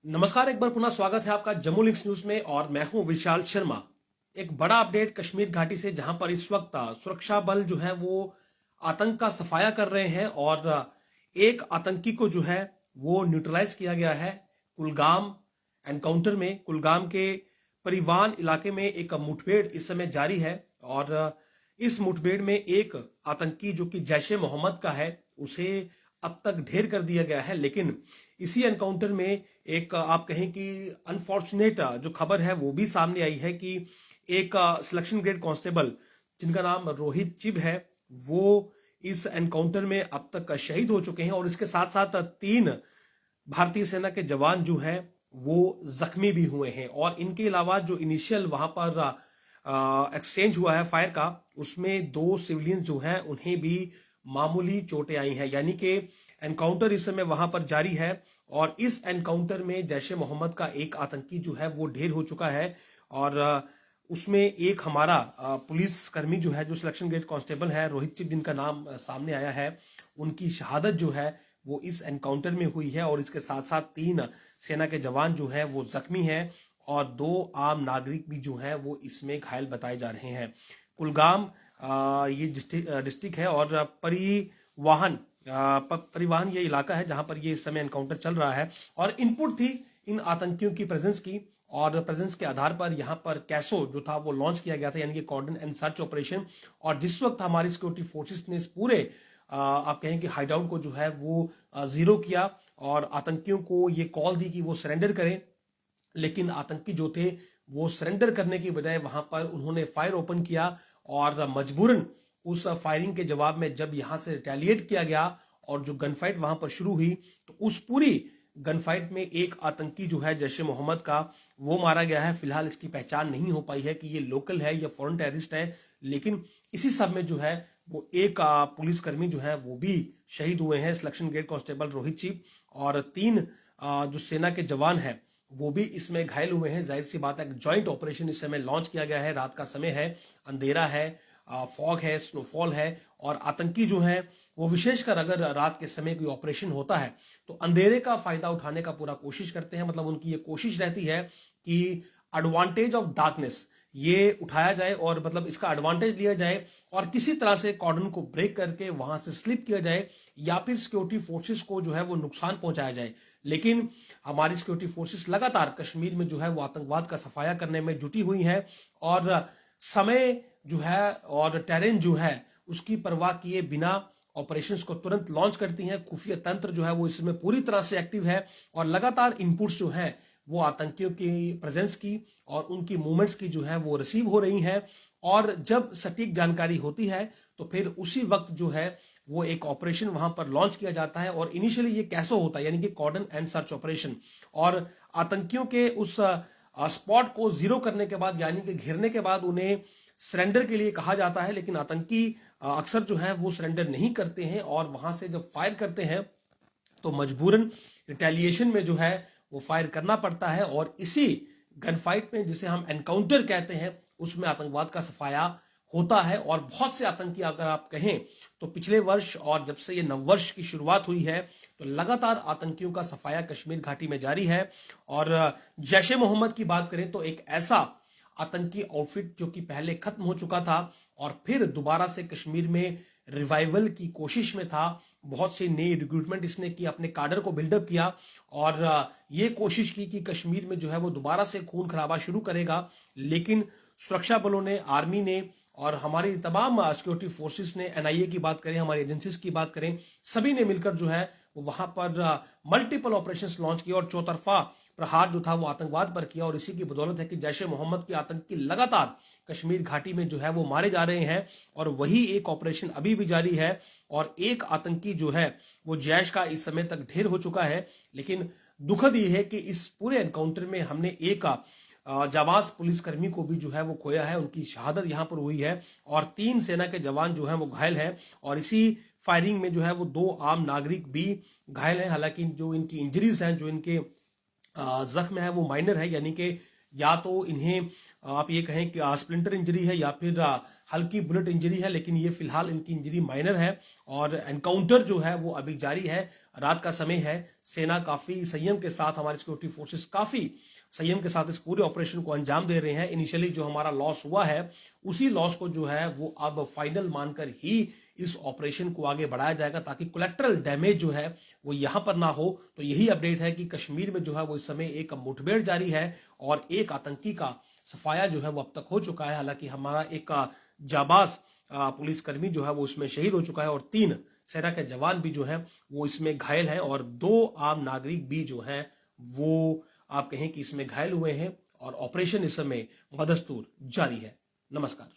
नमस्कार, एक बार पुनः स्वागत है आपका जम्मू लिंक्स न्यूज में और मैं हूं विशाल शर्मा। एक बड़ा अपडेट कश्मीर घाटी से, जहां पर इस वक्त सुरक्षा बल जो है वो आतंक का सफाया कर रहे हैं और एक आतंकी को जो है वो न्यूट्रलाइज किया गया है। कुलगाम एनकाउंटर में कुलगाम के परिवान इलाके में एक मुठभेड़ इस समय जारी है और इस मुठभेड़ में एक आतंकी जो कि जैश ए मोहम्मद का है, उसे अब तक ढेर कर दिया गया है। लेकिन इसी एनकाउंटर में एक आप कहें कि अनफॉर्चुनेट जो खबर है वो भी सामने आई है कि एक सिलेक्शन ग्रेड कांस्टेबल जिनका नाम रोहित चिब है, वो इस एनकाउंटर में अब तक शहीद हो चुके हैं और इसके साथ साथ 3 भारतीय सेना के जवान जो हैं वो जख्मी भी हुए हैं। और इनके अलावा जो इनिशियल वहां पर एक्सचेंज हुआ है फायर का, उसमें 2 सिविलियंस जो हैं उन्हें भी मामूली चोटें आई हैं। यानी कि एनकाउंटर इस समय वहां पर जारी है और इस एनकाउंटर में जैश ए मोहम्मद का एक आतंकी जो है वो ढेर हो चुका है और उसमें एक हमारा पुलिस कर्मी जो है, जो सिलेक्शन ग्रेड कांस्टेबल है, रोहित चिब जिनका नाम सामने आया है, उनकी शहादत जो है वो इस एनकाउंटर में हुई है। और इसके साथ साथ 3 सेना के जवान जो है वो जख्मी हैं और 2 आम नागरिक भी जो हैं वो इसमें घायल बताए जा रहे हैं। कुलगाम ये डिस्ट्रिक्ट है और परिवहन ये इलाका है जहां पर ये इस समय एनकाउंटर चल रहा है। और इनपुट थी इन आतंकियों की प्रेजेंस की, और प्रेजेंस के आधार पर यहां पर कैसो जो था वो लॉन्च किया गया था, यानी कि कॉर्डन एंड सर्च ऑपरेशन। और जिस वक्त हमारी सिक्योरिटी फोर्सेस ने इस पूरे आप कहें कि हाइडआउट को जो है वो जीरो किया और आतंकियों को ये कॉल दी कि वो सरेंडर करें, लेकिन आतंकी जो थे वो सरेंडर करने की बजाय वहां पर उन्होंने फायर ओपन किया और मजबूरन उस फायरिंग के जवाब में जब यहां से रिटेलिएट किया गया और जो गन फाइट वहां पर शुरू हुई, तो उस पूरी गन फाइट में एक आतंकी जो है जैश ए मोहम्मद का, वो मारा गया है। फिलहाल इसकी पहचान नहीं हो पाई है कि ये लोकल है या फॉरेन टेररिस्ट है, लेकिन इसी सब में जो है वो एक पुलिसकर्मी जो है वो भी शहीद हुए हैं, selection grade constable Rohit Chib. और 3 जो सेना के जवान हैं वो भी इसमें घायल हुए हैं। जाहिर सी बात है, जॉइंट ऑपरेशन इस समय लॉन्च किया गया है। रात का समय है, अंधेरा है, फॉग है, स्नोफॉल है और आतंकी जो है वो विशेषकर अगर रात के समय कोई ऑपरेशन होता है तो अंधेरे का फायदा उठाने का पूरा कोशिश करते हैं। मतलब उनकी ये कोशिश रहती है कि एडवांटेज ऑफ डार्कनेस ये उठाया जाए और मतलब इसका एडवांटेज लिया जाए और किसी तरह से कॉर्डन को ब्रेक करके वहां से स्लिप किया जाए या फिर सिक्योरिटी फोर्सेस को जो है वो नुकसान पहुंचाया जाए। लेकिन हमारी सिक्योरिटी फोर्सेस लगातार कश्मीर में जो है वो आतंकवाद का सफाया करने में जुटी हुई हैं और समय जो है और टेरेन जो है उसकी परवाह किए बिना ऑपरेशंस को तुरंत लॉन्च करती हैं। खुफिया तंत्र जो है वो इसमें पूरी तरह से एक्टिव है और लगातार इनपुट्स जो हैं वो आतंकियों की प्रेजेंस की और उनकी मूवमेंट्स की जो है वो रिसीव हो रही हैं। और जब सटीक जानकारी होती है तो फिर उसी वक्त जो है वो एक ऑपरेशन वहां पर लॉन्च किया जाता है। और इनिशियली ये कैसे होता है, यानी कि कॉर्डन एंड सर्च ऑपरेशन, और आतंकियों के उस स्पॉट को जीरो करने के बाद, यानी कि घेरने के बाद उन्हें सरेंडर के लिए कहा जाता है। लेकिन आतंकी अक्सर जो है वो सरेंडर नहीं करते हैं और वहां से जब फायर करते हैं तो मजबूरन रिटेलिएशन में जो है वो फायर करना पड़ता है। और इसी गन फाइट में, जिसे हम एनकाउंटर कहते हैं, उसमें आतंकवाद का सफाया होता है। और बहुत से आतंकी, अगर आप कहें तो पिछले वर्ष और जब से ये नववर्ष की शुरुआत हुई है तो लगातार आतंकियों का सफाया कश्मीर घाटी में जारी है। और जैश ए मोहम्मद की बात करें तो एक ऐसा आतंकी आउटफिट जो कि पहले खत्म हो चुका था और फिर दोबारा से कश्मीर में रिवाइवल की कोशिश में था। बहुत से नई रिक्रूटमेंट इसने की, अपने काडर को बिल्डअप किया और ये कोशिश की कि कश्मीर में जो है वो दोबारा से खून खराबा शुरू करेगा। लेकिन सुरक्षा बलों ने, आर्मी ने और हमारी तमाम सिक्योरिटी फोर्सेस ने, एनआईए की बात करें, हमारी एजेंसीज की बात करें, सभी ने मिलकर जो है वहां पर मल्टीपल ऑपरेशंस लॉन्च किए और चौतरफा प्रहार जो था वो आतंकवाद पर किया। और इसी की बदौलत है कि जैश ए मोहम्मद के आतंकी लगातार कश्मीर घाटी में जो है वो मारे जा रहे हैं और वही एक ऑपरेशन अभी भी जारी है। और एक आतंकी जो है वो जैश का इस समय तक ढेर हो चुका है। लेकिन दुखद ये है कि इस पूरे एनकाउंटर में हमने एक जाबाज पुलिसकर्मी को भी जो है वो खोया है, उनकी शहादत यहाँ पर हुई है और 3 सेना के जवान जो हैं वो घायल हैं। और इसी फायरिंग में जो है वो 2 आम नागरिक भी घायल हैं। हालांकि जो इनकी इंजरीज हैं, जो इनके जख्म है वो माइनर है, यानी कि या तो इन्हें आप ये कहें कि स्प्लिंटर इंजरी है या फिर हल्की बुलेट इंजरी है, लेकिन ये फिलहाल इनकी इंजरी माइनर है और एनकाउंटर जो है वो अभी जारी है। रात का समय है, सेना काफी संयम के साथ, हमारी सिक्योरिटी फोर्सेस काफी संयम के साथ इस पूरे ऑपरेशन को अंजाम दे रहे हैं। इनिशियली जो हमारा लॉस हुआ है उसी लॉस को जो है वो अब फाइनल मानकर ही इस ऑपरेशन को आगे बढ़ाया जाएगा, ताकि कोलेक्ट्रल डैमेज जो है वो यहां पर ना हो। तो यही अपडेट है कि कश्मीर में जो है वो इस समय एक मुठभेड़ जारी है और एक आतंकी का सफाया जो है वो अब तक हो चुका है। हालांकि हमारा एक जाबाज पुलिसकर्मी जो है वो इसमें शहीद हो चुका है और 3 सेना के जवान भी जो है वो इसमें घायल हैं और 2 आम नागरिक भी जो हैं वो आप कहें कि इसमें घायल हुए हैं और ऑपरेशन इस समय बदस्तूर जारी है। नमस्कार।